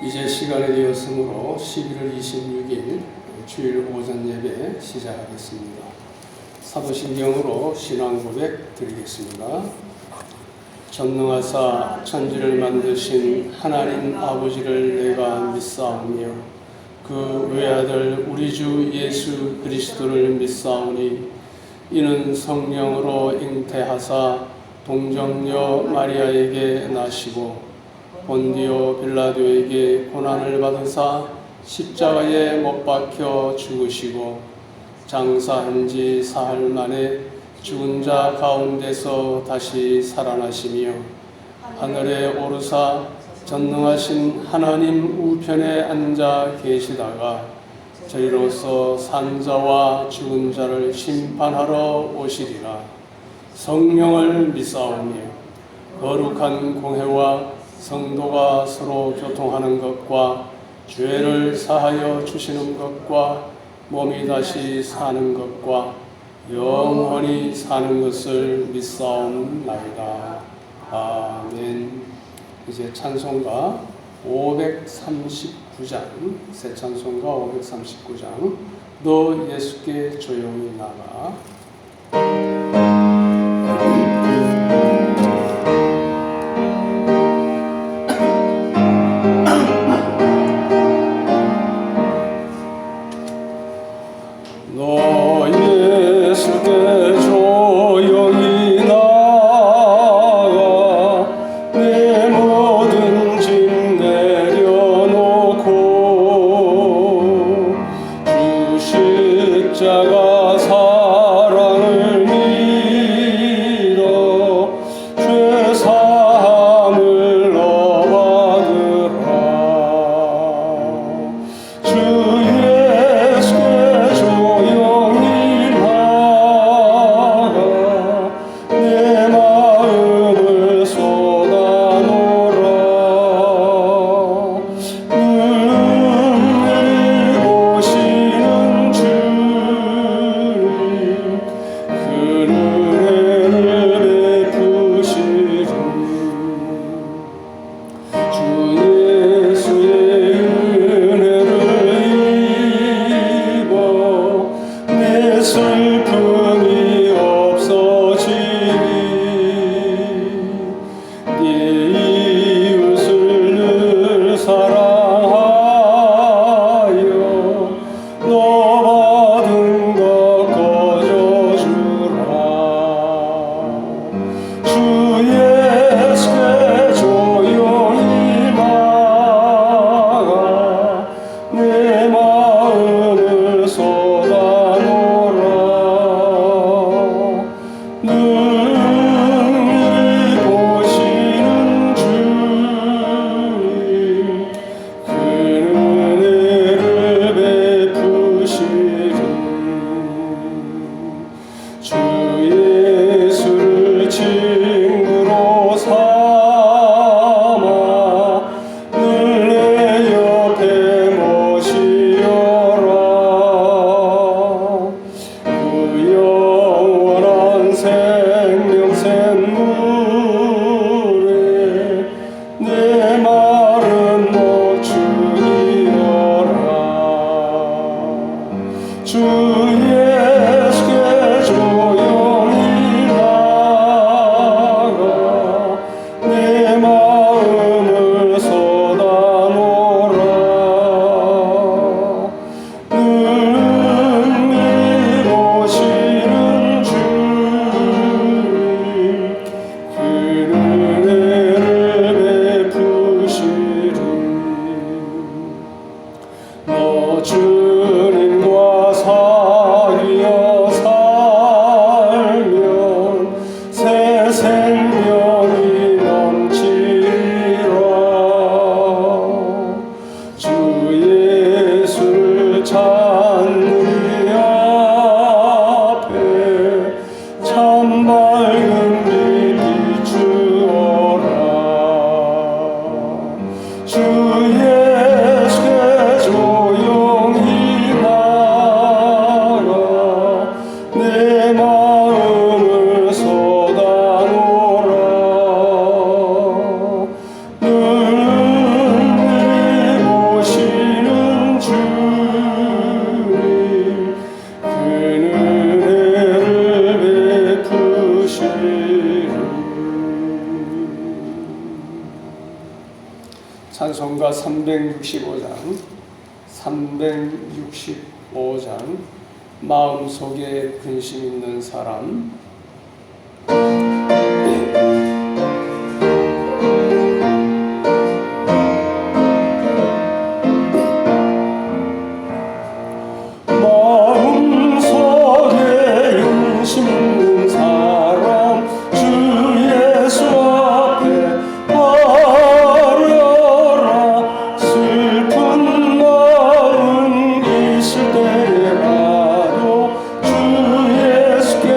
이제 시간이 되었으므로 11월 26일 주일 오전 예배 시작하겠습니다. 사도신경으로 신앙 고백 드리겠습니다. 전능하사 천지를 만드신 하나님 아버지를 내가 믿사오며 그 외아들 우리 주 예수 그리스도를 믿사오니 이는 성령으로 잉태하사 동정녀 마리아에게 나시고 본디오 빌라도에게 고난을 받으사 십자가에 못 박혀 죽으시고 장사한 지 사흘 만에 죽은 자 가운데서 다시 살아나시며 하늘에 오르사 전능하신 하나님 우편에 앉아 계시다가 저리로서 산 자와 죽은 자를 심판하러 오시리라. 성령을 믿사오며 거룩한 공회와 성도가 서로 교통하는 것과 죄를 사하여 주시는 것과 몸이 다시 사는 것과 영원히 사는 것을 믿사옵나이다. 아멘. 이제 찬송가 539장, 새 찬송가 539장, 너 예수께 조용히 나가. 너 예수께 조용히 나가 물에 내 마른 목주이여라. 주 예수께 조용히 나가 내 마음을 쏟아놓으라. 능히 보시는 주님 그 은혜를 베푸시리. 너 주님과 사귀어 살면 새 생명이 넘치리라. 주 예수를 찾는 이 앞에 참 밝은 빛 비추어라. 주 예수께 조용히 나가 내 마음을 쏟아놓으라. 능히 보시는 주님 그 은혜를 베푸시리. 찬송가 365장 마음속에 근심 있는 사람. 마음속에 근심 있는 사람 주 예수 앞에 바려라. 슬픈 마음 있을 때라도 주 예수께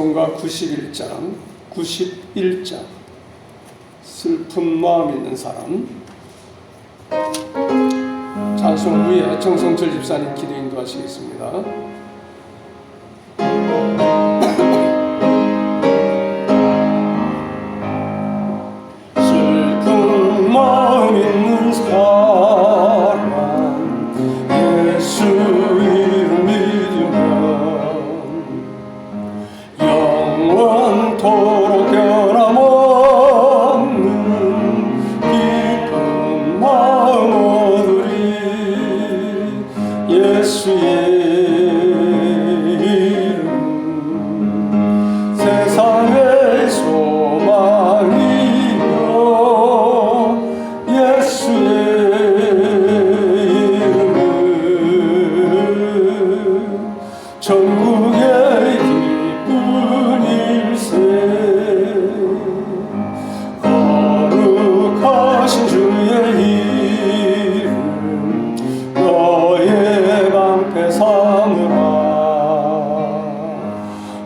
찬송가 91장 슬픈 마음 있는 사람. 찬송 후에 정성철 집사님 기도 인도하시겠습니다. 슬픈 마음 있는 사람 예수 이름 믿으면 영원토록 변함없는 기쁜 마음 얻으리. 예수의 이름 세상의 소망이요 예수의 이름 전국의 기쁜 일세 거룩하신 주의 이름 너의 방패 삼으라.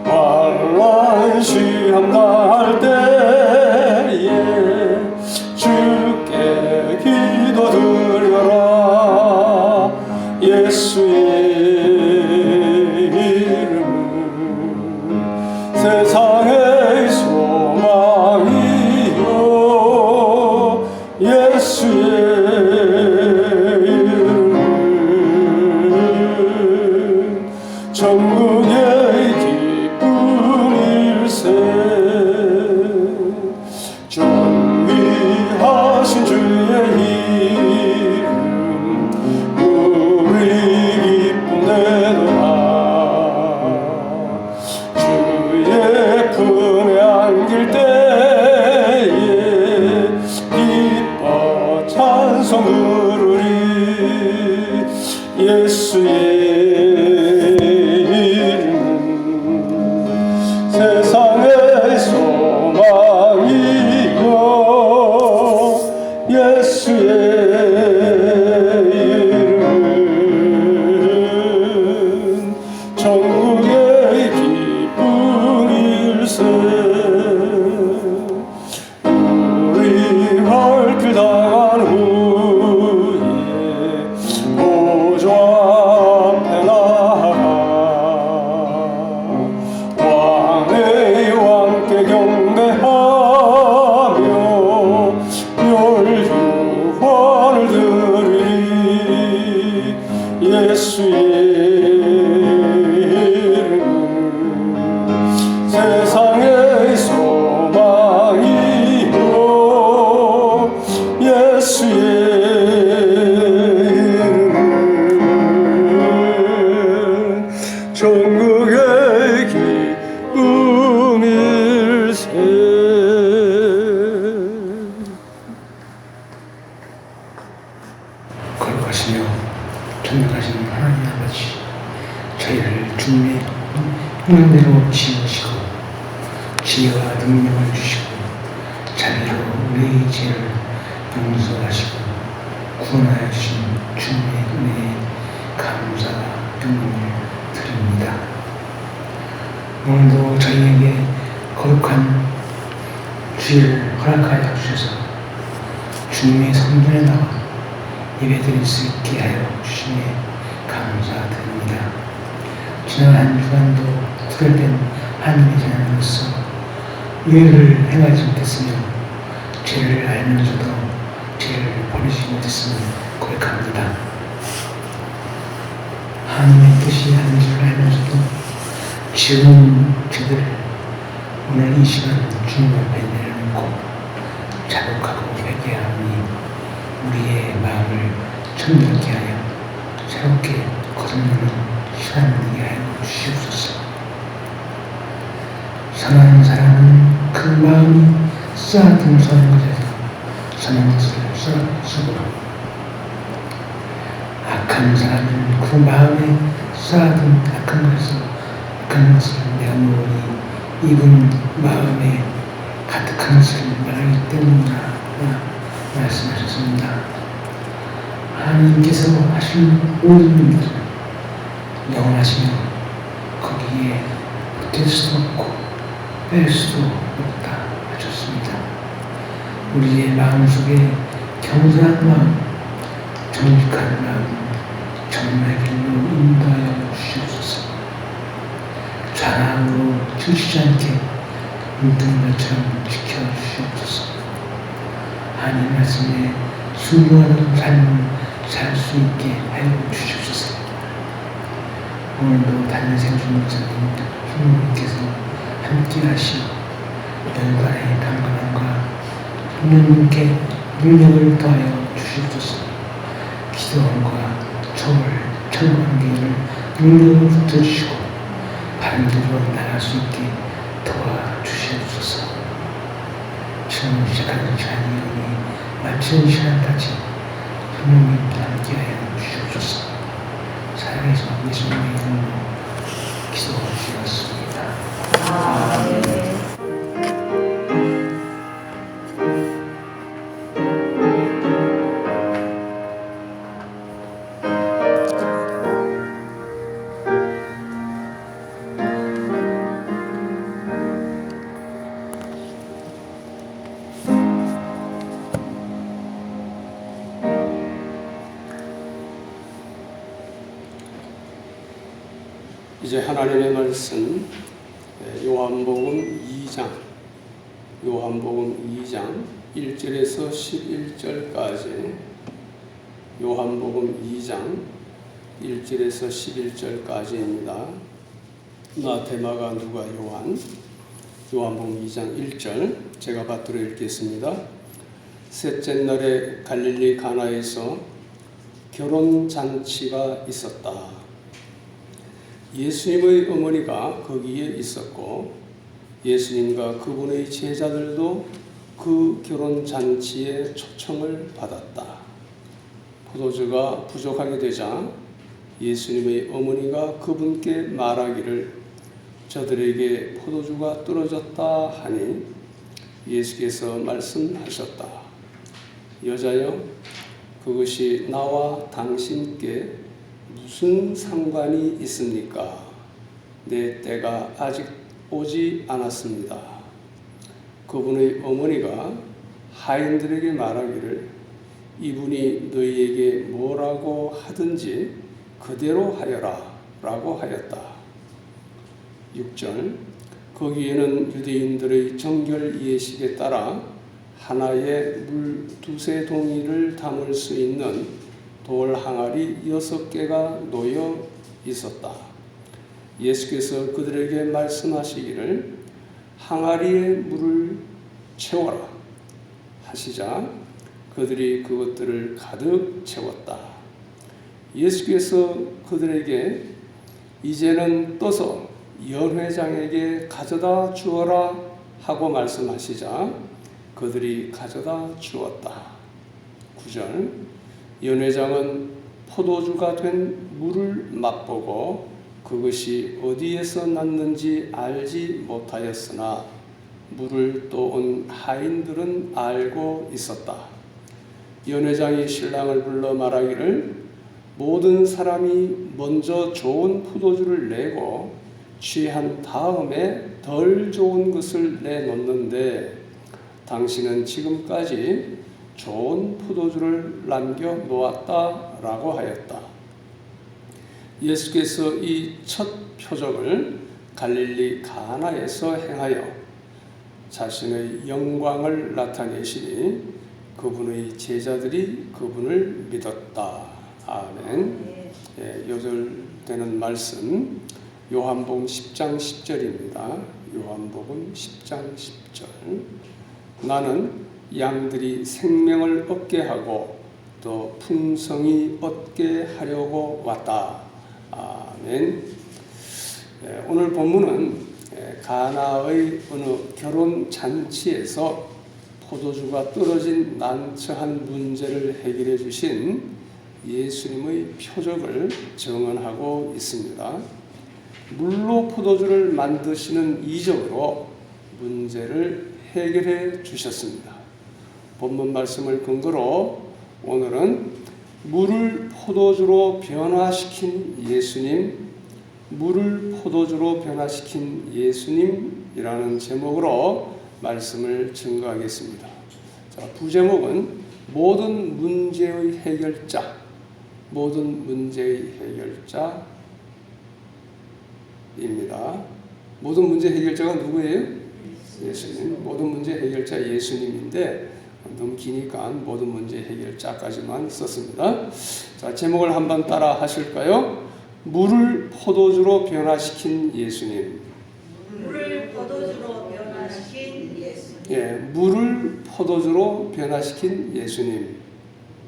환난 시험 당할 때에 주께 기도 드려라. 예수의 이름 세상의 소망이요 예수의 이름 전국의 기쁜 일세 존귀하신 주의 이름 우리 기쁨 되도다. 주의 품에 안길 때에 기뻐 찬송 부르리. 예수의 이름 세상의 소망이요 예수의 이름 전국의 기쁜 일세 우리 발길 당한 후에 보좌 앞에 나아가 왕의 왕께 경배하며 멸류관을 드리리. 예수의 이름 세상의 소망이요 예수의 이름 전국의 기쁨 일세. 거룩하시며 전능하신 하나님 아버지, 저희를 주님의 형상대로 지으시고 지혜와 능력을 주시고 자비로 우리의 죄를 용서하시고 구원하여 주신 주님의 은혜에 감사와 영광을 드립니다. 오늘도 저희에게 거룩한 주일을 허락하여 주셔서 주님의 성전에 나와 예배드릴 수 있게 하여 주시니 감사드립니다. 지난 한 주간도 구별된 하나님의 자녀로서 의를 행하지 못했으며 죄를 알면서도 죄를 버리지 못했음을 고백합니다. 하나님의 뜻이 아닌 줄 알면서도 지은 죄들을 오늘 이 시간 주님 앞에 내려놓고 자복하고 회개하니 우리의 마음을 정결케 하여 새롭게 거듭나는 시간을 되게 하여 주시옵소서. 선한 사람은 그 마음이 쌓아둔 선한 것에서 선한 것을 쓰고 악한 사람은 그 마음에 쌓아둔 악한 것에서 악한 것을 내어놓으니 이분 마음에 가득한 것을 말하기 때문이라 말씀하셨습니다. 하나님께서 하신 모든 일들은 영원하시며 거기에 붙을 수 없고 뺄 수도 없다 하셨습니다. 우리의 마음속에 경솔한 마음, 정직한 마음, 정말 길로 인도하여 주시옵소서. 좌랑으로 치우치지 않게 눈뜬 것처럼 지켜주시옵소서. 하나님 말씀에 순종하는 삶을 살 수 있게 하여 주시옵소서. 오늘도 단일생주 목사님, 주님께서 함께 하시어 연관의 강건함과 성령님께 능력을 더하여 주시옵소서. 기도원과 초월, 청관계를 능력을 붙여주시고 바른 길로 나갈 수 있게 도와주시옵소서. 처음 시작하는 시간이 마치는 시간까지 성령님 함께하여 주시옵소서. 살아계신 예수님의 이름으로 기도드렸습니다. 아멘. 이제 하나님의 말씀 요한복음 2장 1절에서 11절까지 요한복음 2장 1절에서 11절까지입니다. 마태, 마가, 누가, 요한복음 2장 1절 제가 받들어 읽겠습니다. 셋째 날에 갈릴리 가나에서 결혼잔치가 있었다. 예수님의 어머니가 거기에 있었고 예수님과 그분의 제자들도 그 결혼잔치에 초청을 받았다. 포도주가 부족하게 되자 예수님의 어머니가 그분께 말하기를 저들에게 포도주가 떨어졌다 하니 예수께서 말씀하셨다. 여자여, 그것이 나와 당신께 무슨 상관이 있습니까? 내 때가 아직 오지 않았습니다. 그분의 어머니가 하인들에게 말하기를 이분이 너희에게 뭐라고 하든지 그대로 하여라 라고 하였다. 6절 거기에는 유대인들의 정결 예식에 따라 하나에 물 2-3 담을 수 있는 돌 항아리 6개가 놓여 있었다. 예수께서 그들에게 말씀하시기를 항아리에 물을 채워라 하시자 그들이 그것들을 가득 채웠다. 예수께서 그들에게 이제는 떠서 연회장에게 가져다 주어라 하고 말씀하시자 그들이 가져다 주었다. 9절 연회장은 포도주가 된 물을 맛보고 그것이 어디에서 났는지 알지 못하였으나 물을 떠온 하인들은 알고 있었다. 연회장이 신랑을 불러 말하기를 모든 사람이 먼저 좋은 포도주를 내고 취한 다음에 덜 좋은 것을 내놓는데 당신은 지금까지 좋은 포도주를 남겨 놓았다라고 하였다. 예수께서 이 첫 표적을 갈릴리 가나에서 행하여 자신의 영광을 나타내시니 그분의 제자들이 그분을 믿었다. 아멘. 요절되는 말씀 요한복음 10장 10절입니다. 요한복음 10장 10절 나는 양들이 생명을 얻게 하고 또 풍성히 얻게 하려고 왔다. 아멘. 오늘 본문은 가나의 어느 결혼 잔치에서 포도주가 떨어진 난처한 문제를 해결해 주신 예수님의 표적을 증언하고 있습니다. 물로 포도주를 만드시는 이적으로 문제를 해결해 주셨습니다. 본문 말씀을 근거로 오늘은 물을 포도주로 변화시킨 예수님, 물을 포도주로 변화시킨 예수님 이라는 제목으로 말씀을 증거하겠습니다. 자, 부제목은 모든 문제의 해결자, 모든 문제의 해결자입니다. 모든 문제 해결자가 누구예요? 예수님. 모든 문제 해결자 예수님인데 너무 기니까 모든 문제 해결자까지만 썼습니다. 자, 제목을 한번 따라 하실까요? 물을 포도주로 변화시킨 예수님. 물을 포도주로 변화시킨 예수님. 예, 물을 포도주로 변화시킨 예수님.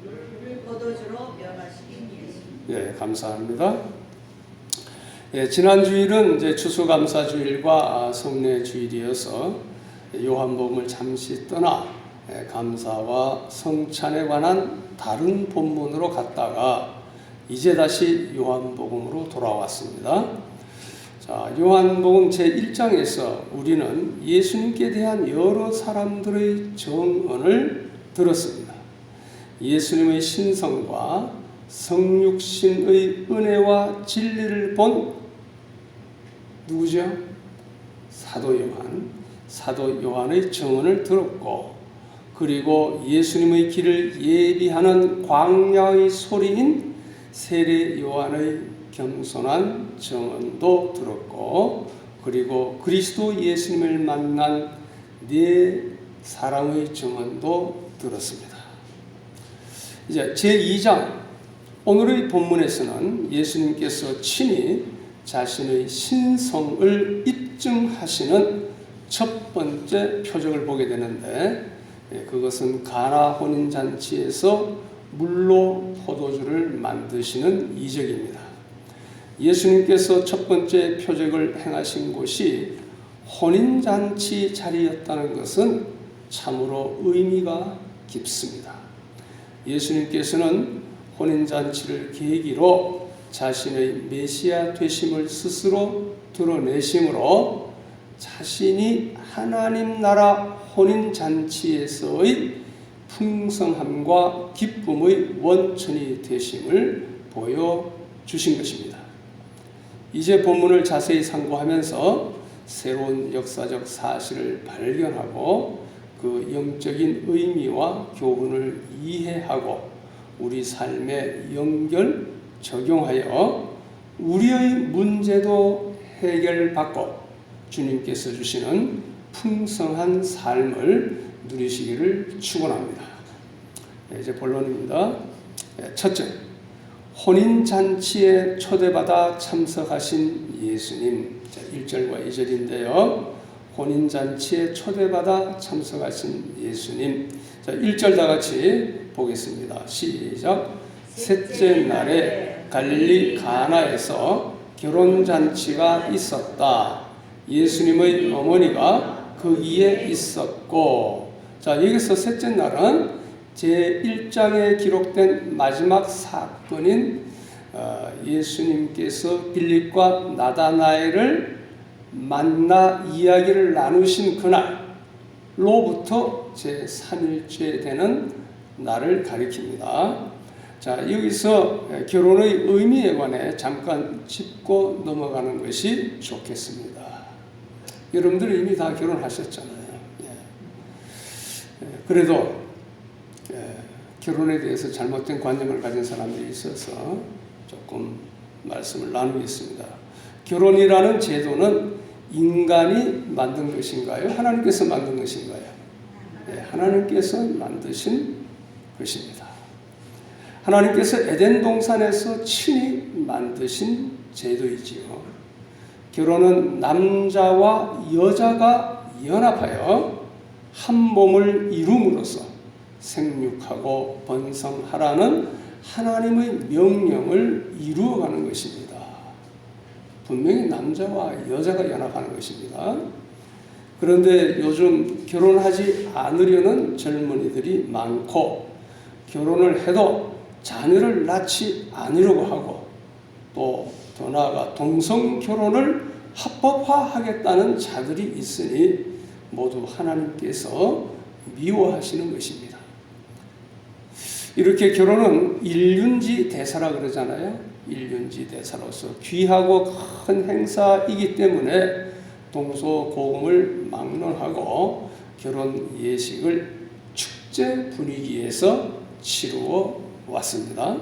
물을 포도주로 변화시킨 예수님. 예, 감사합니다. 예, 지난 주일은 이제 추수감사주일과 성례주일이어서 요한복음을 잠시 떠나 감사와 성찬에 관한 다른 본문으로 갔다가 이제 다시 요한복음으로 돌아왔습니다. 자, 요한복음 제1장에서 우리는 예수님께 대한 여러 사람들의 정언을 들었습니다. 예수님의 신성과 성육신의 은혜와 진리를 본 누구죠? 사도 요한의 정언을 들었고, 그리고 예수님의 길을 예비하는 광야의 소리인 세례 요한의 겸손한 정언도 들었고, 그리고 그리스도 예수님을 만난 네 사랑의 정언도 들었습니다. 이제 제2장 오늘의 본문에서는 예수님께서 친히 자신의 신성을 입증하시는 첫 번째 표적을 보게 되는데, 그것은 가나 혼인잔치에서 물로 포도주를 만드시는 이적입니다. 예수님께서 첫 번째 표적을 행하신 곳이 혼인잔치 자리였다는 것은 참으로 의미가 깊습니다. 예수님께서는 혼인잔치를 계기로 자신의 메시아 되심을 스스로 드러내심으로 자신이 하나님 나라 혼인잔치에서의 풍성함과 기쁨의 원천이 되심을 보여주신 것입니다. 이제 본문을 자세히 상고하면서 새로운 역사적 사실을 발견하고 그 영적인 의미와 교훈을 이해하고 우리 삶에 연결, 적용하여 우리의 문제도 해결받고 주님께서 주시는 풍성한 삶을 누리시기를 축원합니다. 이제 본론입니다. 첫째, 혼인잔치에 초대받아 참석하신 예수님. 1절과 2절인데요. 혼인잔치에 초대받아 참석하신 예수님. 자, 1절 다 같이 보겠습니다. 시작. 셋째 날에 갈릴리 가나에서 결혼잔치가 있었다. 예수님의 어머니가 거기에 있었고. 자, 여기서 셋째 날은 제1장에 기록된 마지막 사건인 예수님께서 빌립과 나다나엘을 만나 이야기를 나누신 그날로부터 제3일째 되는 날을 가리킵니다. 자, 여기서 결혼의 의미에 관해 잠깐 짚고 넘어가는 것이 좋겠습니다. 여러분들 이미 다 결혼하셨잖아요. 그래도 결혼에 대해서 잘못된 관념을 가진 사람들이 있어서 조금 말씀을 나누겠습니다. 결혼이라는 제도는 인간이 만든 것인가요? 하나님께서 만든 것인가요? 하나님께서 만드신 것입니다. 하나님께서 에덴 동산에서 친히 만드신 제도이지요. 결혼은 남자와 여자가 연합하여 한 몸을 이룸으로써 생육하고 번성하라는 하나님의 명령을 이루어가는 것입니다. 분명히 남자와 여자가 연합하는 것입니다. 그런데 요즘 결혼하지 않으려는 젊은이들이 많고, 결혼을 해도 자녀를 낳지 않으려고 하고, 또 더 나아가 동성 결혼을 합법화하겠다는 자들이 있으니 모두 하나님께서 미워하시는 것입니다. 이렇게 결혼은 일륜지 대사라 그러잖아요. 일륜지 대사로서 귀하고 큰 행사이기 때문에 동서고금을 막론하고 결혼 예식을 축제 분위기에서 치루어 왔습니다.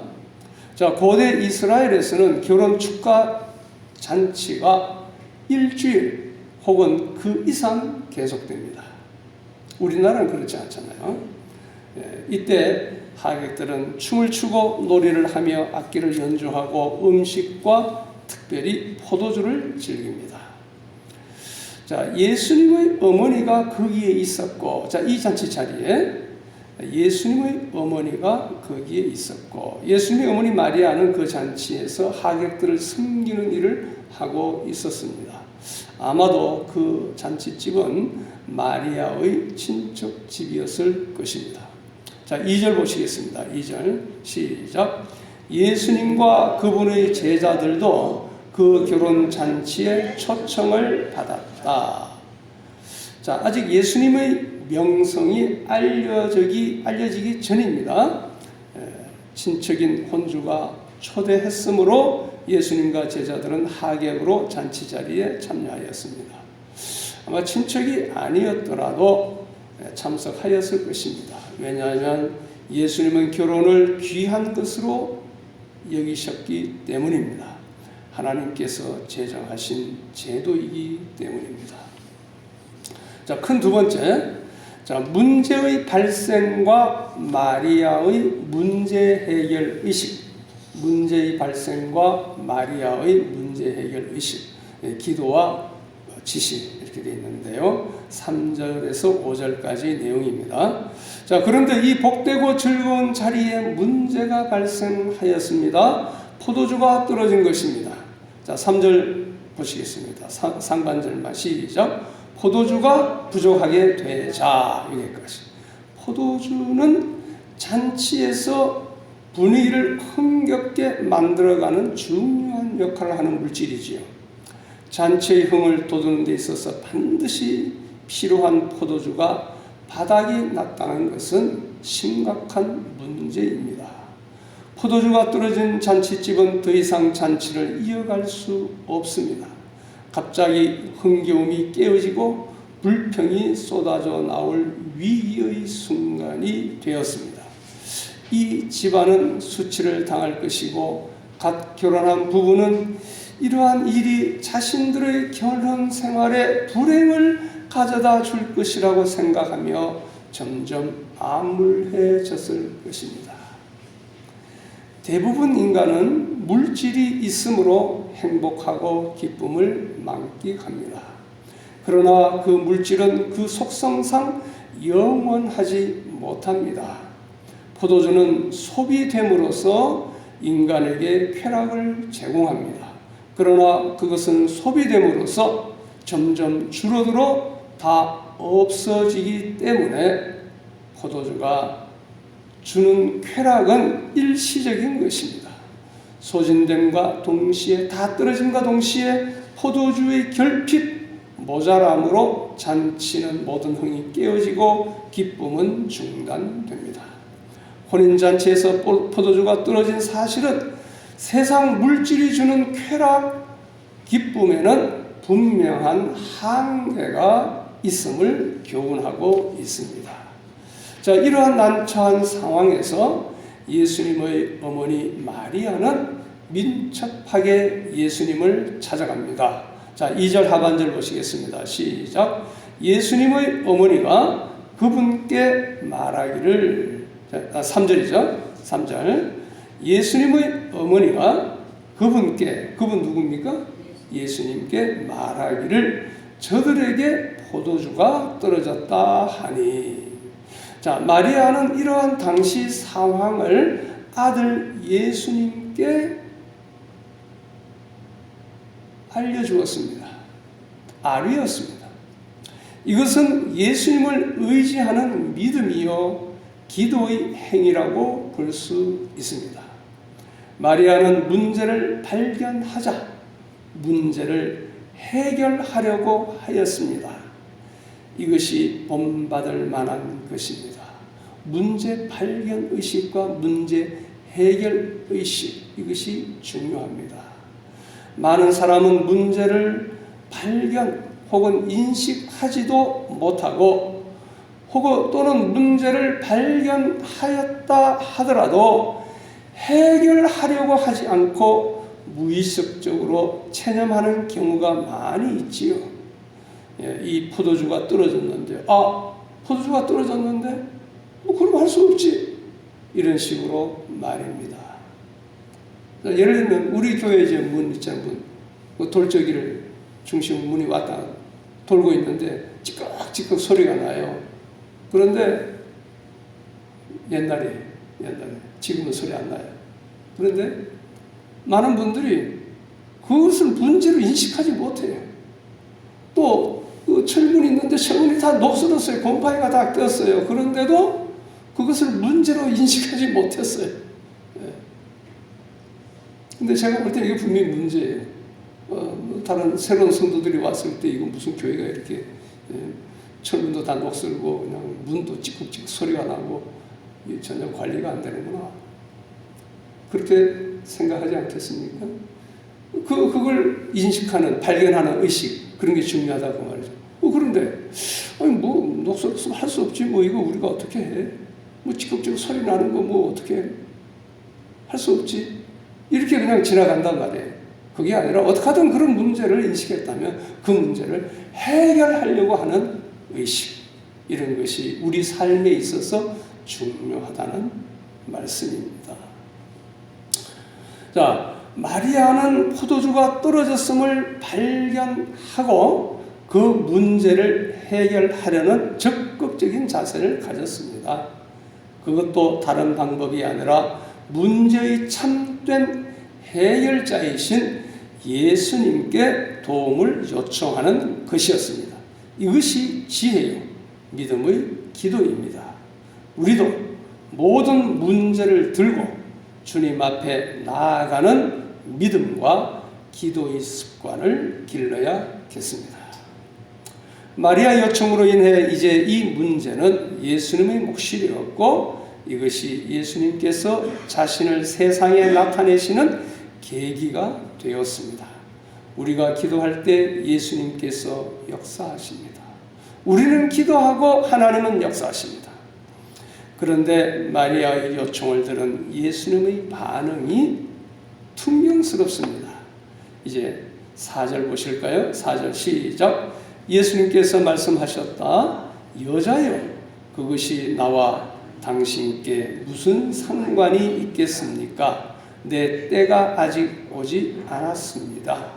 자, 고대 이스라엘에서는 결혼 축가 잔치가 일주일 혹은 그 이상 계속됩니다. 우리나라는 그렇지 않잖아요. 이때 하객들은 춤을 추고 놀이를 하며 악기를 연주하고 음식과 특별히 포도주를 즐깁니다. 자, 예수님의 어머니가 거기에 있었고, 자, 이 잔치 자리에 예수님의 어머니가 거기에 있었고, 예수님의 어머니 마리아는 그 잔치에서 하객들을 섬기는 일을 하고 있었습니다. 아마도 그 잔치집은 마리아의 친척집이었을 것입니다. 자, 2절 보시겠습니다. 2절 시작. 예수님과 그분의 제자들도 그 결혼 잔치에 초청을 받았다. 자, 아직 예수님의 명성이 알려지기 전입니다. 친척인 혼주가 초대했으므로 예수님과 제자들은 하객으로 잔치 자리에 참여하였습니다. 아마 친척이 아니었더라도 참석하였을 것입니다. 왜냐하면 예수님은 결혼을 귀한 것으로 여기셨기 때문입니다. 하나님께서 제정하신 제도이기 때문입니다. 자, 큰 두 번째, 자, 문제의 발생과 마리아의 문제 해결 의식. 문제의 발생과 마리아의 문제 해결 의식. 기도와 지시 이렇게 되어 있는데요. 3절에서 5절까지 내용입니다. 자, 그런데 이 복되고 즐거운 자리에 문제가 발생하였습니다. 포도주가 떨어진 것입니다. 자, 3절 보시겠습니다. 상반절만 시작. 포도주가 부족하게 되자. 여기까지. 포도주는 잔치에서 분위기를 흥겹게 만들어가는 중요한 역할을 하는 물질이지요. 잔치의 흥을 돋우는 데 있어서 반드시 필요한 포도주가 바닥이 났다는 것은 심각한 문제입니다. 포도주가 떨어진 잔치집은 더 이상 잔치를 이어갈 수 없습니다. 갑자기 흥겨움이 깨어지고 불평이 쏟아져 나올 위기의 순간이 되었습니다. 이 집안은 수치를 당할 것이고 갓 결혼한 부부는 이러한 일이 자신들의 결혼 생활에 불행을 가져다 줄 것이라고 생각하며 점점 암울해졌을 것입니다. 대부분 인간은 물질이 있으므로 행복하고 기쁨을 만끽합니다. 그러나 그 물질은 그 속성상 영원하지 못합니다. 포도주는 소비됨으로써 인간에게 쾌락을 제공합니다. 그러나 그것은 소비됨으로써 점점 줄어들어 다 없어지기 때문에 포도주가 주는 쾌락은 일시적인 것입니다. 소진됨과 동시에, 다 떨어짐과 동시에 포도주의 결핍, 모자람으로 잔치는 모든 흥이 깨어지고 기쁨은 중단됩니다. 혼인잔치에서 포도주가 떨어진 사실은 세상 물질이 주는 쾌락, 기쁨에는 분명한 한계가 있음을 교훈하고 있습니다. 자, 이러한 난처한 상황에서 예수님의 어머니 마리아는 민첩하게 예수님을 찾아갑니다. 자, 2절 하반절 보시겠습니다. 시작. 예수님의 어머니가 그분께 말하기를, 3절이죠. 3절. 예수님의 어머니가 그분께, 그분 누굽니까? 예수님께 말하기를 저들에게 포도주가 떨어졌다 하니. 자, 마리아는 이러한 당시 상황을 아들 예수님께 알려주었습니다. 알리었습니다. 이것은 예수님을 의지하는 믿음이요 기도의 행위라고 볼 수 있습니다. 마리아는 문제를 발견하자 문제를 해결하려고 하였습니다. 이것이 본받을 만한 것입니다. 문제 발견 의식과 문제 해결 의식, 이것이 중요합니다. 많은 사람은 문제를 발견 혹은 인식하지도 못하고 혹은 또는 문제를 발견하였다 하더라도 해결하려고 하지 않고 무의식적으로 체념하는 경우가 많이 있지요. 이 포도주가 떨어졌는데, 포도주가 떨어졌는데 그럼 할 수 없지, 이런 식으로 말입니다. 예를 들면 우리 교회 이제 문 있잖아요. 문, 돌적이를 중심 문이 왔다 돌고 있는데 찌꺽찌꺽 소리가 나요. 그런데 옛날에 지금은 소리 안 나요. 그런데 많은 분들이 그것을 문제로 인식하지 못해요. 또 그 철문이 있는데 철문이 다 녹슬었어요. 곰팡이가 다 꼈어요. 그런데도 그것을 문제로 인식하지 못했어요. 근데 제가 볼 때 이게 분명히 문제예요. 다른 새로운 성도들이 왔을 때 이거 무슨 교회가 이렇게 철문도 다 녹슬고 그냥 문도 찌국찌국 소리가 나고 전혀 관리가 안 되는구나, 그렇게 생각하지 않겠습니까? 그걸 인식하는, 발견하는 의식, 그런 게 중요하다고 말이죠. 그런데 뭐 녹슬었으면 할 수 없지, 뭐 이거 우리가 어떻게 해? 뭐 찌국찌국 소리 나는 거 뭐 어떻게 해? 할 수 없지, 이렇게 그냥 지나간단 말이에요. 그게 아니라 어떻게 하든 그런 문제를 인식했다면 그 문제를 해결하려고 하는 의식, 이런 것이 우리 삶에 있어서 중요하다는 말씀입니다. 자, 마리아는 포도주가 떨어졌음을 발견하고 그 문제를 해결하려는 적극적인 자세를 가졌습니다. 그것도 다른 방법이 아니라 문제의 참된 해결자이신 예수님께 도움을 요청하는 것이었습니다. 이것이 지혜요, 믿음의 기도입니다. 우리도 모든 문제를 들고 주님 앞에 나아가는 믿음과 기도의 습관을 길러야겠습니다. 마리아 요청으로 인해 이제 이 문제는 예수님의 몫이 되었고, 이것이 예수님께서 자신을 세상에 나타내시는 계기가 되었습니다. 우리가 기도할 때 예수님께서 역사하십니다. 우리는 기도하고 하나님은 역사하십니다. 그런데 마리아의 요청을 들은 예수님의 반응이 퉁명스럽습니다. 이제 4절 보실까요? 4절 시작. 예수님께서 말씀하셨다. 여자여, 그것이 나와 당신께 무슨 상관이 있겠습니까? 내 때가 아직 오지 않았습니다.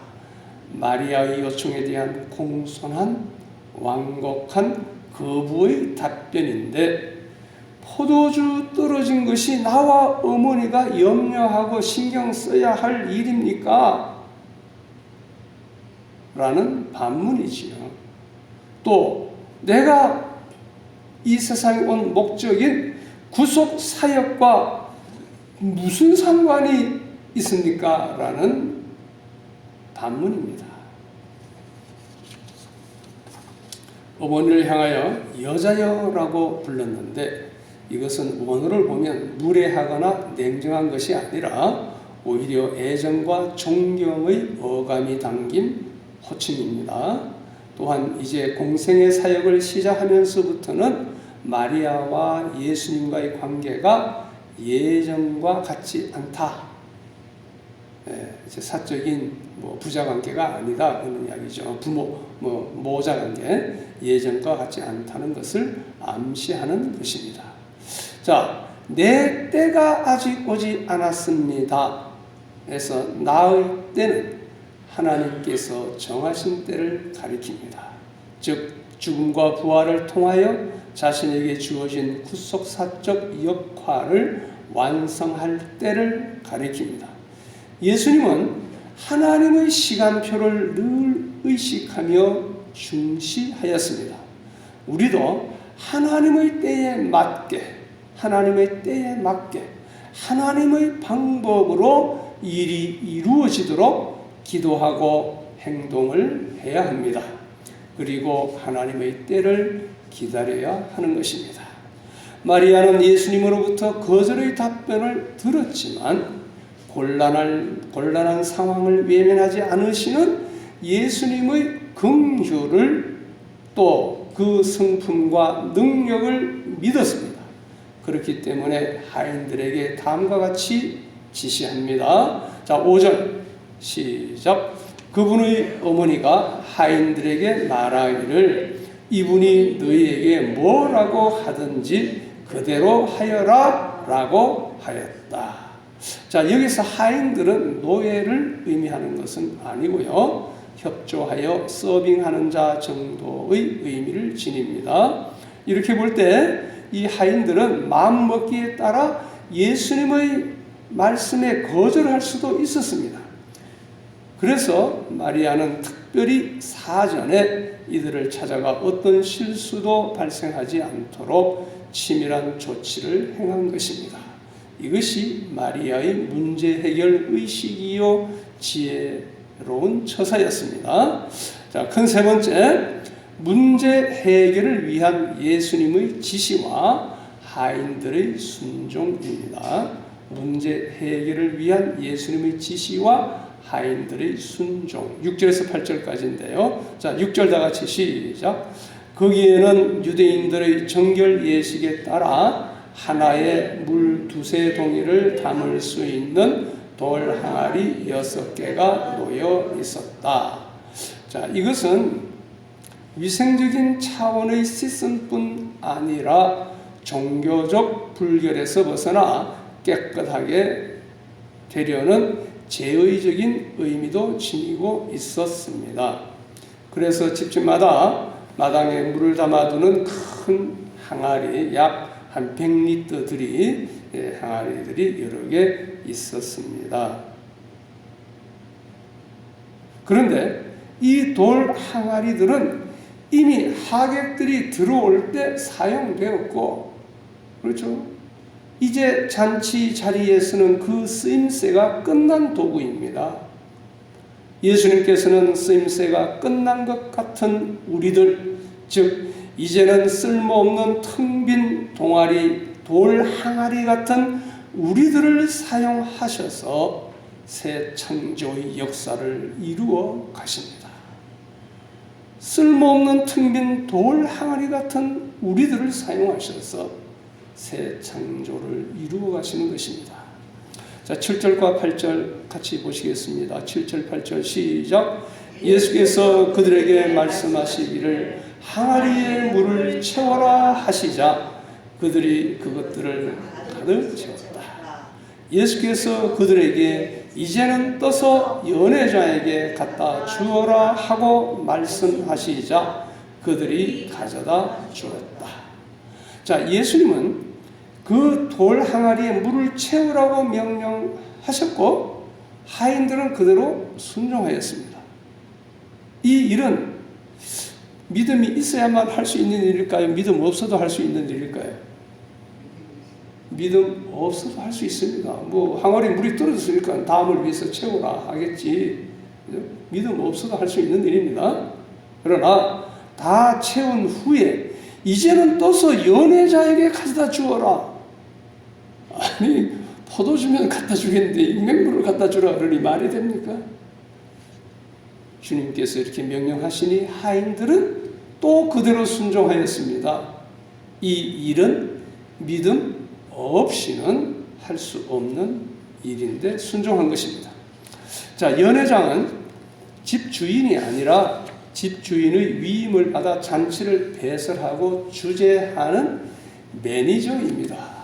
마리아의 요청에 대한 공손한 완곡한 거부의 답변인데, 포도주 떨어진 것이 나와 어머니가 염려하고 신경 써야 할 일입니까? 라는 반문이지요. 또 내가 이 세상에 온 목적인 구속 사역과 무슨 상관이 있습니까? 라는 반문입니다. 어머니를 향하여 여자여라고 불렀는데, 이것은 원어를 보면 무례하거나 냉정한 것이 아니라 오히려 애정과 존경의 어감이 담긴 호칭입니다. 또한 이제 공생의 사역을 시작하면서부터는 마리아와 예수님과의 관계가 예전과 같지 않다. 이제 사적인 부자 관계가 아니다, 그런 이야기죠. 부모, 모자 관계, 예전과 같지 않다는 것을 암시하는 것입니다. 자, 내 때가 아직 오지 않았습니다. 그래서 나의 때는 하나님께서 정하신 때를 가리킵니다. 즉 죽음과 부활을 통하여 자신에게 주어진 구속사적 역할을 완성할 때를 가리킵니다. 예수님은 하나님의 시간표를 늘 의식하며 중시하였습니다. 우리도 하나님의 때에 맞게, 하나님의 방법으로 일이 이루어지도록 기도하고 행동을 해야 합니다. 그리고 하나님의 때를 기다려야 하는 것입니다. 마리아는 예수님으로부터 거절의 답변을 들었지만 곤란한 상황을 외면하지 않으시는 예수님의 긍휼을 또 그 성품과 능력을 믿었습니다. 그렇기 때문에 하인들에게 다음과 같이 지시합니다. 자, 5절 시작. 그분의 어머니가 하인들에게 말하기를 이분이 너희에게 뭐라고 하든지 그대로 하여라 라고 하였다. 자, 여기서 하인들은 노예를 의미하는 것은 아니고요, 협조하여 서빙하는 자 정도의 의미를 지닙니다. 이렇게 볼 때 이 하인들은 마음먹기에 따라 예수님의 말씀에 거절할 수도 있었습니다. 그래서 마리아는 특별히 사전에 이들을 찾아가 어떤 실수도 발생하지 않도록 치밀한 조치를 행한 것입니다. 이것이 마리아의 문제 해결 의식이요 지혜로운 처사였습니다. 자, 큰 세 번째, 문제 해결을 위한 예수님의 지시와 하인들의 순종입니다. 문제 해결을 위한 예수님의 지시와 하인들의 순종. 6절에서 8절까지인데요. 자, 6절 다 같이 시작. 거기에는 유대인들의 정결 예식에 따라 하나에 물 2-3동이를 담을 수 있는 돌 항아리 6개가 놓여 있었다. 자, 이것은 위생적인 차원의 씻음뿐 아니라 종교적 불결에서 벗어나 깨끗하게 되려는 제의적인 의미도 지니고 있었습니다. 그래서 집집마다 마당에 물을 담아두는 큰 항아리, 약 한 100리터들이 항아리들이 여러 개 있었습니다. 그런데 이 돌 항아리들은 이미 하객들이 들어올 때 사용되었고, 그렇죠? 이제 잔치 자리에서는 그 쓰임새가 끝난 도구입니다. 예수님께서는 쓰임새가 끝난 것 같은 우리들, 즉 이제는 쓸모없는 텅 빈 동아리, 돌 항아리 같은 우리들을 사용하셔서 새 창조의 역사를 이루어 가십니다. 쓸모없는 텅 빈 돌 항아리 같은 우리들을 사용하셔서 새 창조를 이루어 가시는 것입니다. 자, 7절과 8절 같이 보시겠습니다. 7절, 8절 시작. 예수께서 그들에게 말씀하시기를 항아리에 물을 채워라 하시자 그들이 그것들을 가득 채웠다. 예수께서 그들에게 이제는 떠서 연회자에게 갖다 주어라 하고 말씀하시자 그들이 가져다 주었다. 자, 예수님은 그 돌 항아리에 물을 채우라고 명령하셨고 하인들은 그대로 순종하였습니다. 이 일은 믿음이 있어야만 할 수 있는 일일까요? 믿음 없어도 할 수 있는 일일까요? 믿음 없어도 할 수 있습니다. 뭐 항아리에 물이 떨어졌으니까 다음을 위해서 채우라 하겠지. 믿음 없어도 할 수 있는 일입니다. 그러나 다 채운 후에 이제는 떠서 연회자에게 가져다 주어라. 아니, 포도주면 갖다 주겠는데 익맹물을 갖다 주라 그러니 말이 됩니까? 주님께서 이렇게 명령하시니 하인들은 또 그대로 순종하였습니다. 이 일은 믿음 없이는 할 수 없는 일인데 순종한 것입니다. 자, 연회장은 집주인이 아니라 집주인의 위임을 받아 잔치를 배설하고 주재하는 매니저입니다.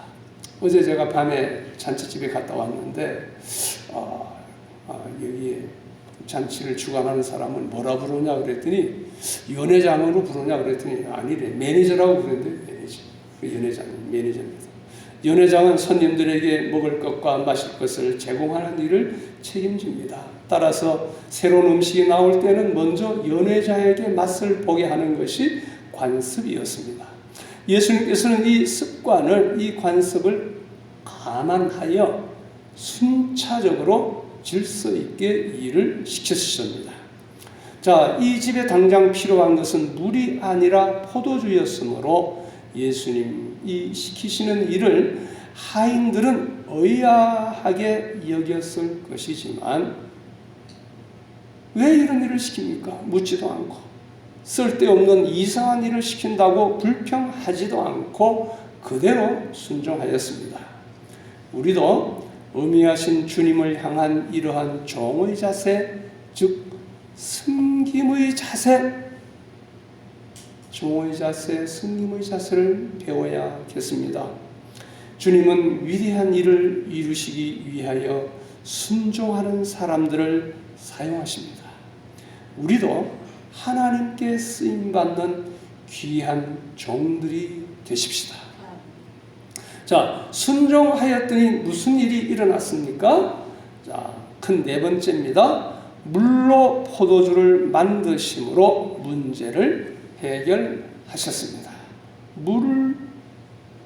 어제 제가 밤에 잔치집에 갔다 왔는데 여기에 잔치를 주관하는 사람을 뭐라 부르냐 그랬더니 연회장으로 부르냐 그랬더니 아니래. 매니저라고 부르는데 연회장이 매니저입니다. 연회장은 손님들에게 먹을 것과 마실 것을 제공하는 일을 책임집니다. 따라서 새로운 음식이 나올 때는 먼저 연회장에게 맛을 보게 하는 것이 관습이었습니다. 예수님께서는 이 습관을, 이 관습을 감안하여 순차적으로 질서 있게 일을 시키셨습니다. 자, 이 집에 당장 필요한 것은 물이 아니라 포도주였으므로 예수님이 시키시는 일을 하인들은 의아하게 여겼을 것이지만 왜 이런 일을 시킵니까? 묻지도 않고 쓸데없는 이상한 일을 시킨다고 불평하지도 않고 그대로 순종하였습니다. 우리도 어미하신 주님을 향한 이러한 종의 자세, 즉 섬김의 자세, 종의 자세, 섬김의 자세를 배워야겠습니다. 주님은 위대한 일을 이루시기 위하여 순종하는 사람들을 사용하십니다. 우리도 하나님께 쓰임받는 귀한 종들이 되십시다. 자, 순종하였더니 무슨 일이 일어났습니까? 자, 큰 네 번째입니다. 물로 포도주를 만드심으로 문제를 해결하셨습니다. 물을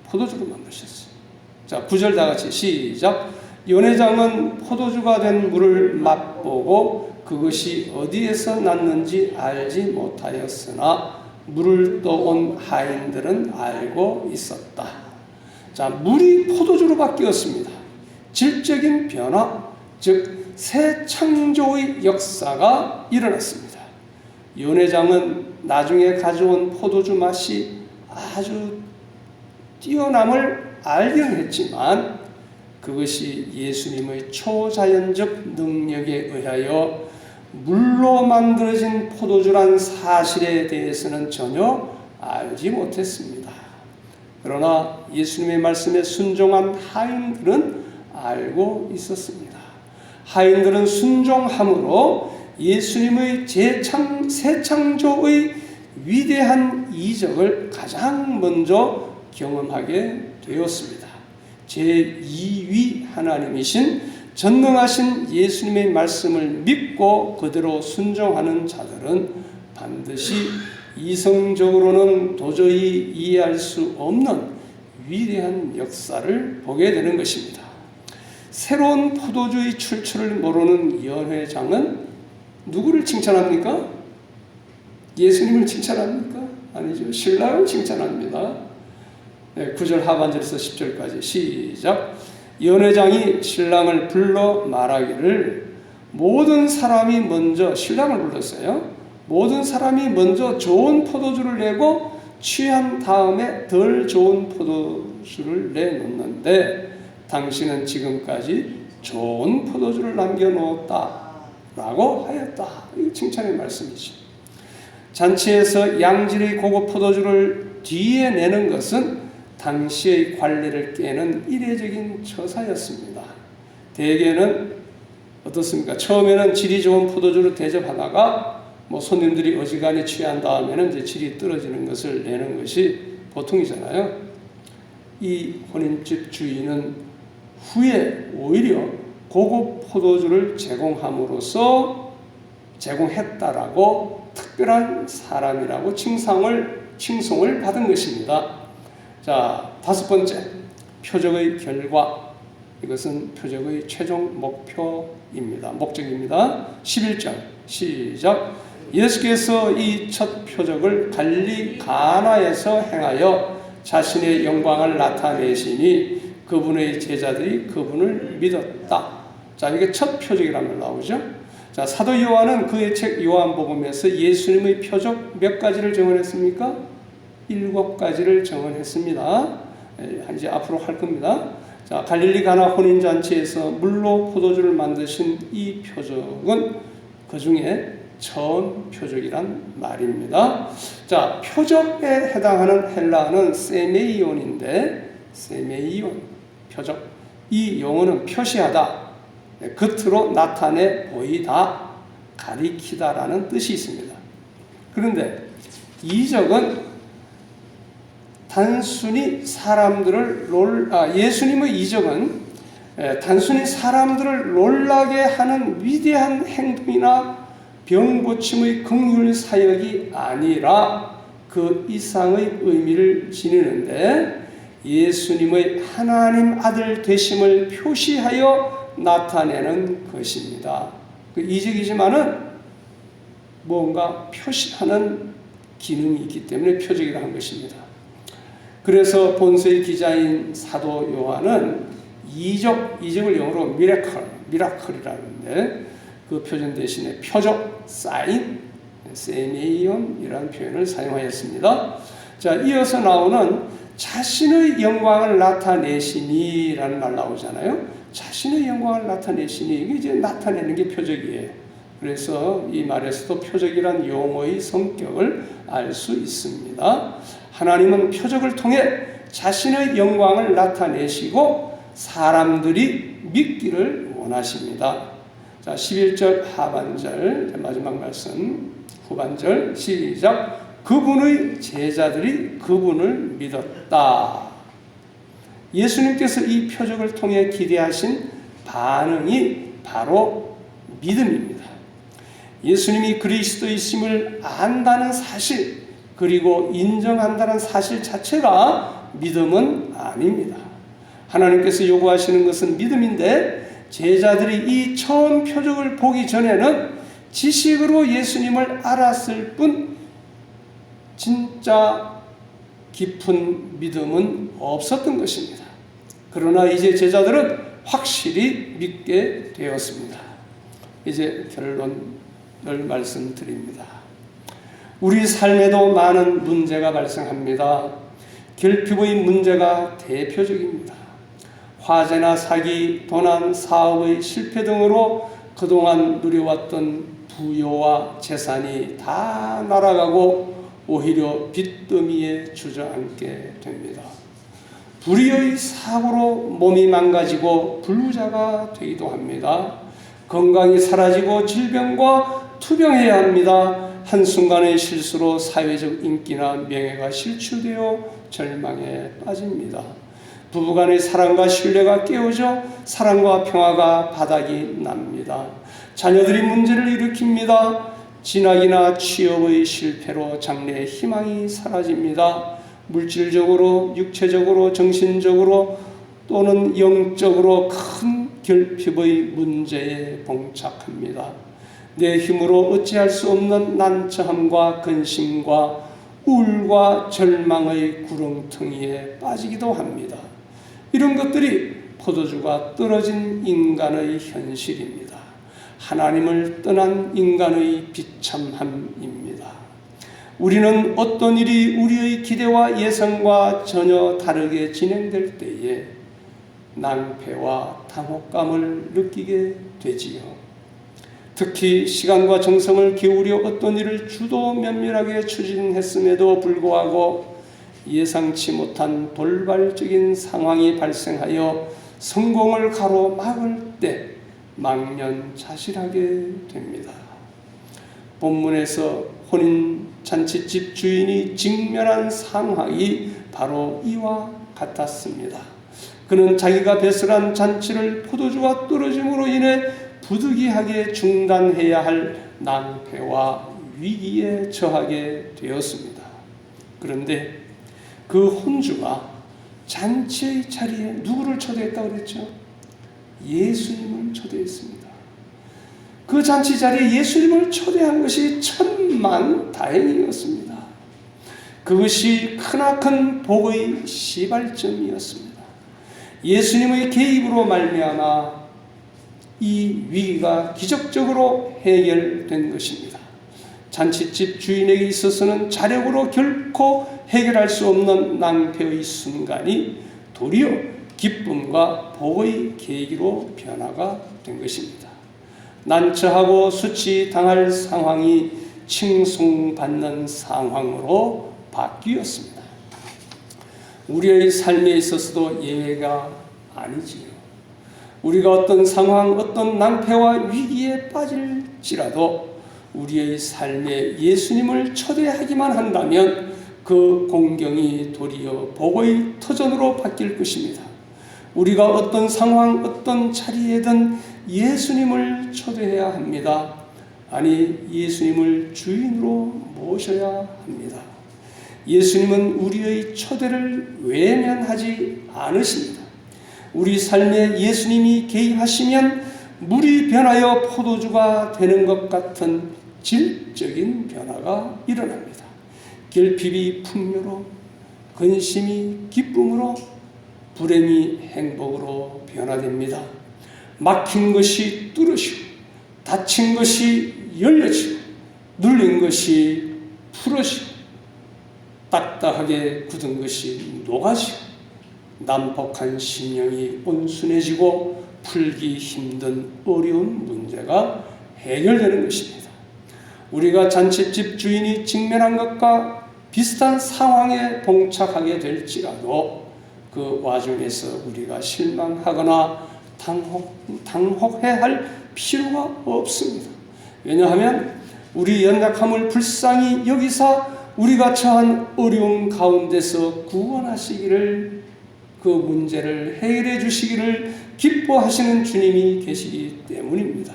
포도주로 만드셨어요. 자, 9절 다 같이 시작. 연회장은 포도주가 된 물을 맛보고 그것이 어디에서 났는지 알지 못하였으나 물을 떠온 하인들은 알고 있었다. 자, 물이 포도주로 바뀌었습니다. 질적인 변화, 즉 새 창조의 역사가 일어났습니다. 연회장은 나중에 가져온 포도주 맛이 아주 뛰어남을 알기는 했지만 그것이 예수님의 초자연적 능력에 의하여 물로 만들어진 포도주란 사실에 대해서는 전혀 알지 못했습니다. 그러나 예수님의 말씀에 순종한 하인들은 알고 있었습니다. 하인들은 순종함으로 예수님의 새 창조의 위대한 이적을 가장 먼저 경험하게 되었습니다. 제2위 하나님이신 전능하신 예수님의 말씀을 믿고 그대로 순종하는 자들은 반드시 이성적으로는 도저히 이해할 수 없는 위대한 역사를 보게 되는 것입니다. 새로운 포도주의 출처를 모르는 연회장은 누구를 칭찬합니까? 예수님을 칭찬합니까? 아니죠. 신랑을 칭찬합니다. 네, 9절 하반절에서 10절까지 시작. 연회장이 신랑을 불러 말하기를 모든 사람이 먼저 신랑을 불렀어요. 모든 사람이 먼저 좋은 포도주를 내고 취한 다음에 덜 좋은 포도주를 내놓는데 당신은 지금까지 좋은 포도주를 남겨놓았다 라고 하였다. 이 칭찬의 말씀이죠. 잔치에서 양질의 고급 포도주를 뒤에 내는 것은 당시의 관례를 깨는 이례적인 처사였습니다. 대개는 어떻습니까? 처음에는 질이 좋은 포도주를 대접하다가 손님들이 어지간히 취한 다음에는 이제 질이 떨어지는 것을 내는 것이 보통이잖아요. 이 혼인집 주인은 후에 오히려 고급 포도주를 제공함으로써 제공했다라고 특별한 사람이라고 칭송을 받은 것입니다. 자, 다섯 번째, 표적의 결과. 이것은 표적의 최종 목적입니다. 11절 시작. 예수께서 이 첫 표적을 갈릴리 가나에서 행하여 자신의 영광을 나타내시니 그분의 제자들이 그분을 믿었다. 자, 이게 첫 표적이라는 말 나오죠. 자, 사도 요한은 그의 책 요한복음에서 예수님의 표적 몇 가지를 증언했습니까? 7가지를 증언했습니다. 이제 앞으로 할 겁니다. 자, 갈릴리 가나 혼인잔치에서 물로 포도주를 만드신 이 표적은 그 중에 처음 표적이란 말입니다. 자, 표적에 해당하는 헬라어는 세메이온인데, 세메이온, 표적. 이 용어는 표시하다, 겉으로 나타내 보이다, 가리키다라는 뜻이 있습니다. 그런데 이적은 단순히 예수님의 이적은 단순히 사람들을 놀라게 하는 위대한 행동이나 병고침의 긍휼 사역이 아니라 그 이상의 의미를 지니는데 예수님의 하나님 아들 되심을 표시하여 나타내는 것입니다. 그 이적이지만은 뭔가 표시하는 기능이 있기 때문에 표적이라 한 것입니다. 그래서 본서의 기자인 사도 요한은 이적을 영어로 미라클이라는데 그 표준 대신에 표적, 사인, 세메이온이라는 표현을 사용하였습니다. 자, 이어서 나오는 자신의 영광을 나타내시니라는 말 나오잖아요. 자신의 영광을 나타내시니, 이게 이제 나타내는 게 표적이에요. 그래서 이 말에서도 표적이란 용어의 성격을 알 수 있습니다. 하나님은 표적을 통해 자신의 영광을 나타내시고 사람들이 믿기를 원하십니다. 자, 11절 하반절, 마지막 말씀, 후반절, 시작. 그분의 제자들이 그분을 믿었다. 예수님께서 이 표적을 통해 기대하신 반응이 바로 믿음입니다. 예수님이 그리스도이심을 안다는 사실, 그리고 인정한다는 사실 자체가 믿음은 아닙니다. 하나님께서 요구하시는 것은 믿음인데, 제자들이 이 처음 표적을 보기 전에는 지식으로 예수님을 알았을 뿐 진짜 깊은 믿음은 없었던 것입니다. 그러나 이제 제자들은 확실히 믿게 되었습니다. 이제 결론을 말씀드립니다. 우리 삶에도 많은 문제가 발생합니다. 결핍의 문제가 대표적입니다. 화재나 사기, 도난, 사업의 실패 등으로 그동안 누려왔던 부여와 재산이 다 날아가고 오히려 빚더미에 주저앉게 됩니다. 불의의 사고로 몸이 망가지고 불구자가 되기도 합니다. 건강이 사라지고 질병과 투병해야 합니다. 한순간의 실수로 사회적 인기나 명예가 실추되어 절망에 빠집니다. 부부간의 사랑과 신뢰가 깨어져 사랑과 평화가 바닥이 납니다. 자녀들이 문제를 일으킵니다. 진학이나 취업의 실패로 장래의 희망이 사라집니다. 물질적으로, 육체적으로, 정신적으로 또는 영적으로 큰 결핍의 문제에 봉착합니다. 내 힘으로 어찌할 수 없는 난처함과 근심과 우울과 절망의 구렁텅이에 빠지기도 합니다. 이런 것들이 포도주가 떨어진 인간의 현실입니다. 하나님을 떠난 인간의 비참함입니다. 우리는 어떤 일이 우리의 기대와 예상과 전혀 다르게 진행될 때에 낭패와 당혹감을 느끼게 되지요. 특히 시간과 정성을 기울여 어떤 일을 주도 면밀하게 추진했음에도 불구하고 예상치 못한 돌발적인 상황이 발생하여 성공을 가로막을 때 망연자실하게 됩니다. 본문에서 혼인잔치집 주인이 직면한 상황이 바로 이와 같았습니다. 그는 자기가 배설한 잔치를 포도주가 떨어짐으로 인해 부득이하게 중단해야 할 낭패와 위기에 처하게 되었습니다. 그런데 그 혼주가 잔치의 자리에 누구를 초대했다고 그랬죠? 예수님을 초대했습니다. 그 잔치 자리에 예수님을 초대한 것이 천만다행이었습니다. 그것이 크나큰 복의 시발점이었습니다. 예수님의 개입으로 말미암아 이 위기가 기적적으로 해결된 것입니다. 잔치집 주인에게 있어서는 자력으로 결코 해결할 수 없는 낭패의 순간이 도리어 기쁨과 복의 계기로 변화가 된 것입니다. 난처하고 수치당할 상황이 칭송받는 상황으로 바뀌었습니다. 우리의 삶에 있어서도 예외가 아니지요. 우리가 어떤 상황, 어떤 낭패와 위기에 빠질지라도 우리의 삶에 예수님을 초대하기만 한다면 그 공경이 도리어 복의 터전으로 바뀔 것입니다. 우리가 어떤 상황, 어떤 자리에든 예수님을 초대해야 합니다. 아니, 예수님을 주인으로 모셔야 합니다. 예수님은 우리의 초대를 외면하지 않으십니다. 우리 삶에 예수님이 개입하시면 물이 변하여 포도주가 되는 것 같은 질적인 변화가 일어납니다. 결핍이 풍요로, 근심이 기쁨으로, 불행이 행복으로 변화됩니다. 막힌 것이 뚫으시고 닫힌 것이 열려지고 눌린 것이 풀어지고 딱딱하게 굳은 것이 녹아지고 난폭한 심령이 온순해지고 풀기 힘든 어려운 문제가 해결되는 것입니다. 우리가 잔칫집 주인이 직면한 것과 비슷한 상황에 봉착하게 될지라도 그 와중에서 우리가 실망하거나 당혹해야 할 필요가 없습니다. 왜냐하면 우리 연약함을 불쌍히 여기사 우리가 처한 어려움 가운데서 구원하시기를, 그 문제를 해결해 주시기를 기뻐하시는 주님이 계시기 때문입니다.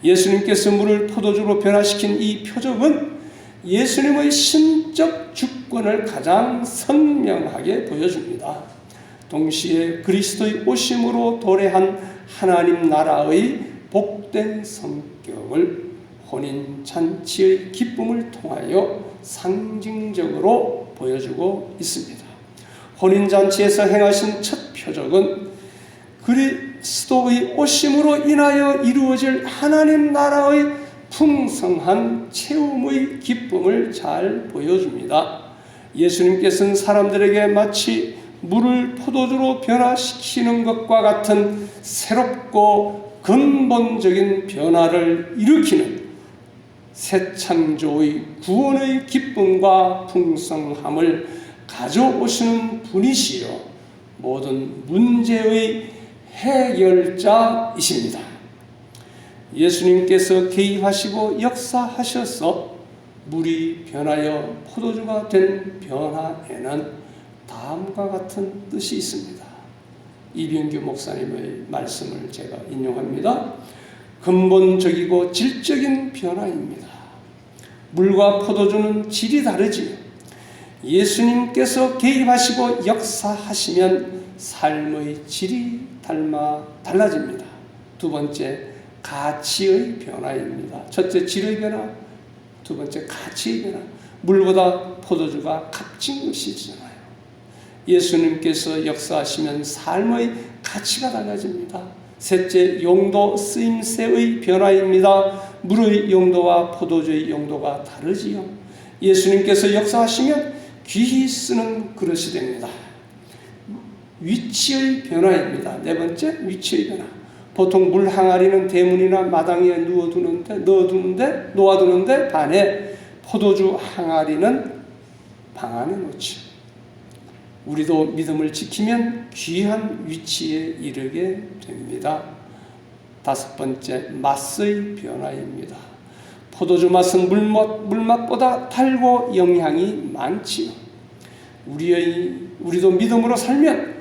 예수님께서 물을 포도주로 변화시킨 이 표적은 예수님의 신적 주권을 가장 선명하게 보여줍니다. 동시에 그리스도의 오심으로 도래한 하나님 나라의 복된 성격을 혼인잔치의 기쁨을 통하여 상징적으로 보여주고 있습니다. 혼인잔치에서 행하신 첫 표적은 그리스도의 오심으로 인하여 이루어질 하나님 나라의 풍성한 체험의 기쁨을 잘 보여줍니다. 예수님께서는 사람들에게 마치 물을 포도주로 변화시키는 것과 같은 새롭고 근본적인 변화를 일으키는 새 창조의 구원의 기쁨과 풍성함을 가져오시는 분이시요 모든 문제의 해결자이십니다. 예수님께서 개입하시고 역사하셔서 물이 변하여 포도주가 된 변화에는 다음과 같은 뜻이 있습니다. 이병규 목사님의 말씀을 제가 인용합니다. 근본적이고 질적인 변화입니다. 물과 포도주는 질이 다르지요. 예수님께서 개입하시고 역사하시면 삶의 질이 달라집니다. 두 번째, 가치의 변화입니다. 첫째, 질의 변화, 두 번째, 가치의 변화. 물보다 포도주가 값진 것이잖아요. 예수님께서 역사하시면 삶의 가치가 달라집니다. 셋째, 용도 쓰임새의 변화입니다. 물의 용도와 포도주의 용도가 다르지요. 예수님께서 역사하시면 귀히 쓰는 그릇이 됩니다. 위치의 변화입니다. 네 번째, 위치의 변화. 보통 물 항아리는 대문이나 마당에 놓아두는데 반해 포도주 항아리는 방 안에 놓죠. 우리도 믿음을 지키면 귀한 위치에 이르게 됩니다. 다섯 번째, 맛의 변화입니다. 포도주 맛은 물맛보다 달고 영향이 많지요. 우리도 믿음으로 살면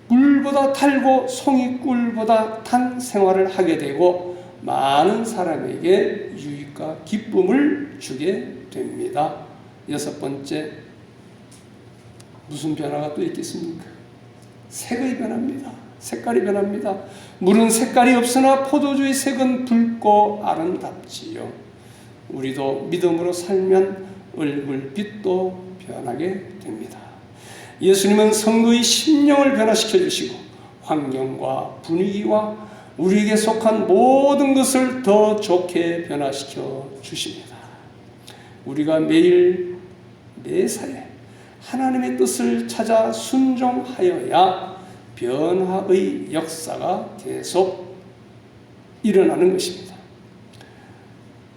물보다 달고 송이꿀보다 단 생활을 하게 되고 많은 사람에게 유익과 기쁨을 주게 됩니다. 여섯 번째, 무슨 변화가 또 있겠습니까? 색의 변화입니다. 색깔이 변합니다. 물은 색깔이 없으나 포도주의 색은 붉고 아름답지요. 우리도 믿음으로 살면 얼굴빛도 변하게 됩니다. 예수님은 성도의 심령을 변화시켜 주시고 환경과 분위기와 우리에게 속한 모든 것을 더 좋게 변화시켜 주십니다. 우리가 매사에 하나님의 뜻을 찾아 순종하여야 변화의 역사가 계속 일어나는 것입니다.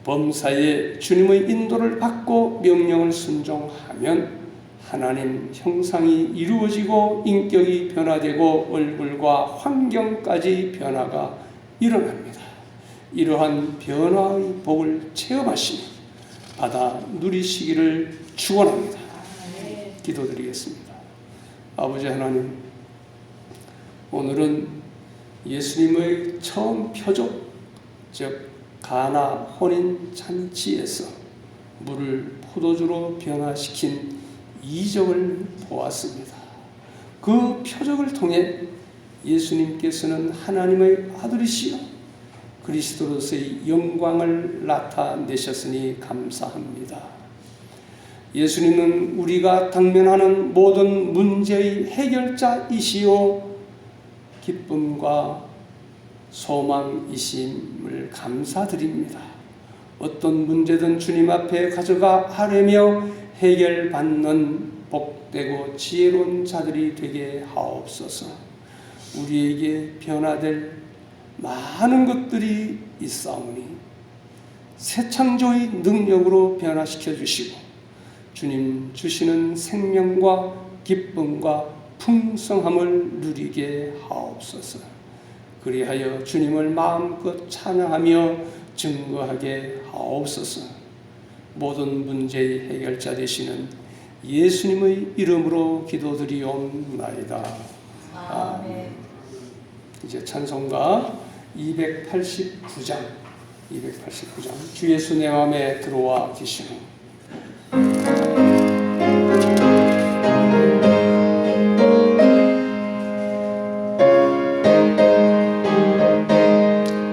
범사에 주님의 인도를 받고 명령을 순종하면 하나님 형상이 이루어지고 인격이 변화되고 얼굴과 환경까지 변화가 일어납니다. 이러한 변화의 복을 체험하시며 받아 누리시기를 축원합니다. 기도드리겠습니다. 아버지 하나님, 오늘은 예수님의 처음 표적, 즉 가나 혼인 잔치에서 물을 포도주로 변화시킨 이적을 보았습니다. 그 표적을 통해 예수님께서는 하나님의 아들이시여 그리스도로서의 영광을 나타내셨으니 감사합니다. 예수님은 우리가 당면하는 모든 문제의 해결자이시오 기쁨과 소망이심을 감사드립니다. 어떤 문제든 주님 앞에 가져가 하려며 해결받는 복되고 지혜로운 자들이 되게 하옵소서. 우리에게 변화될 많은 것들이 있사오니 새 창조의 능력으로 변화시켜 주시고 주님 주시는 생명과 기쁨과 풍성함을 누리게 하옵소서. 그리하여 주님을 마음껏 찬양하며 증거하게 하옵소서. 모든 문제의 해결자 되시는 예수님의 이름으로 기도드리옵나이다. 아멘. 이제 찬송가 289장 주 예수 내 맘에 들어와 계시는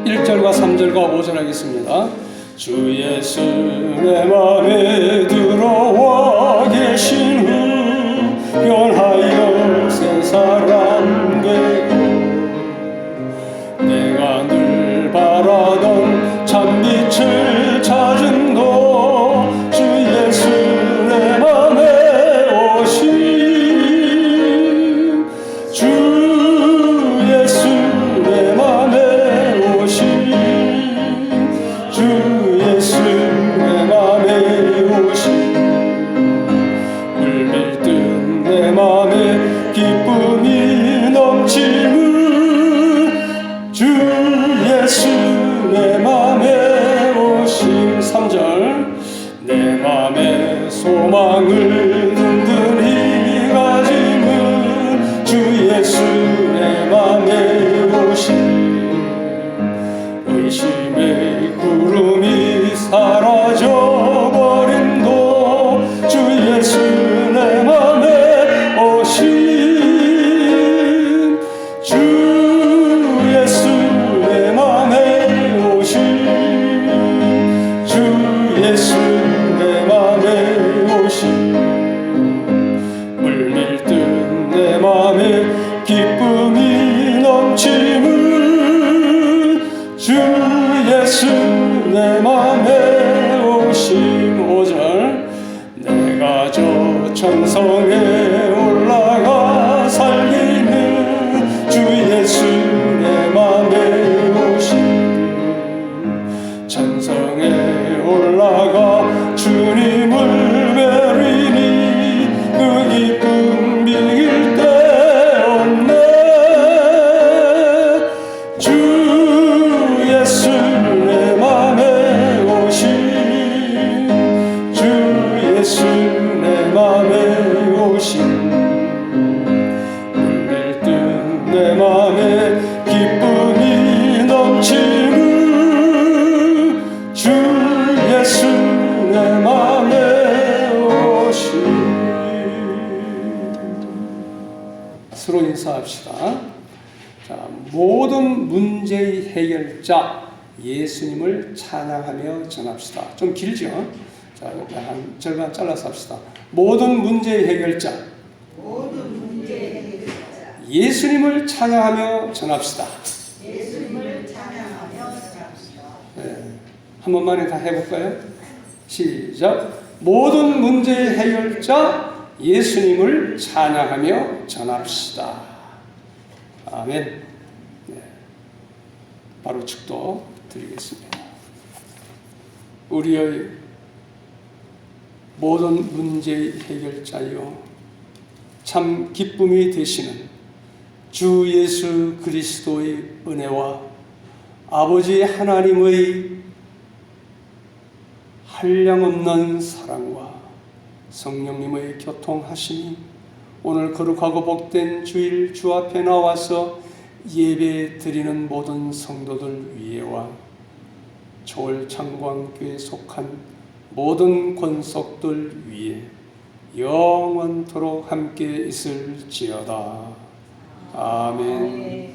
1절과 3절과 5절 하겠습니다. 주 예수 내 맘에 들어와 계신 후 변하여 새 사람 되고 내가 늘 바라던 참빛을 찾음도 주 예수 내 맘에 오심 주 예수 내 맘에 오심 주 예수 내 맘에 오심 물밀듯 내 맘에 기쁨이 넘치는 주 예수 내 맘에 오심 3절 내 맘에 소망을 든든히 가짐은 주 예수 내 맘에 오심 의심의 구름이 사라져버림도 주 예수 내 맘에 오심 주 예수 내 맘에 오심 주 예수 내 맘에 오심 물밀듯 내 맘에 기쁨이 넘치는 주 예수 내 맘에 오심 5절 내가 저 천성에 올라가 살기는 주 예수 내 맘에 오심 천성에 올라가 주님을 뵈리니 그 기쁨 비길 데 없네 주 예수 내 맘에 오심 주 예수 내 맘에 오심 물밀듯 내 맘에 기쁨이 넘치는 주 예수 내 맘에 오심 서로 인사합시다. 자, 모든 문제의 해결자 예수님을 찬양하며 전합시다. 좀 길죠? 자, 한 절반 잘라서 합시다. 모든 문제의 해결자 예수님을 찬양하며 전합시다. 예수님을 찬양하며 전합시다. 네. 한 번만에 다 해볼까요? 시작. 모든 문제의 해결자 예수님을 찬양하며 전합시다. 아멘. 네. 바로 축도 드리겠습니다. 우리의 모든 문제의 해결자요 참 기쁨이 되시는 주 예수 그리스도의 은혜와 아버지 하나님의 한량없는 사랑과 성령님의 교통하심이 오늘 거룩하고 복된 주일 주 앞에 나와서 예배 드리는 모든 성도들 위에와 초월창광교에 속한 모든 권속들 위에 영원토록 함께 있을지어다. 아멘.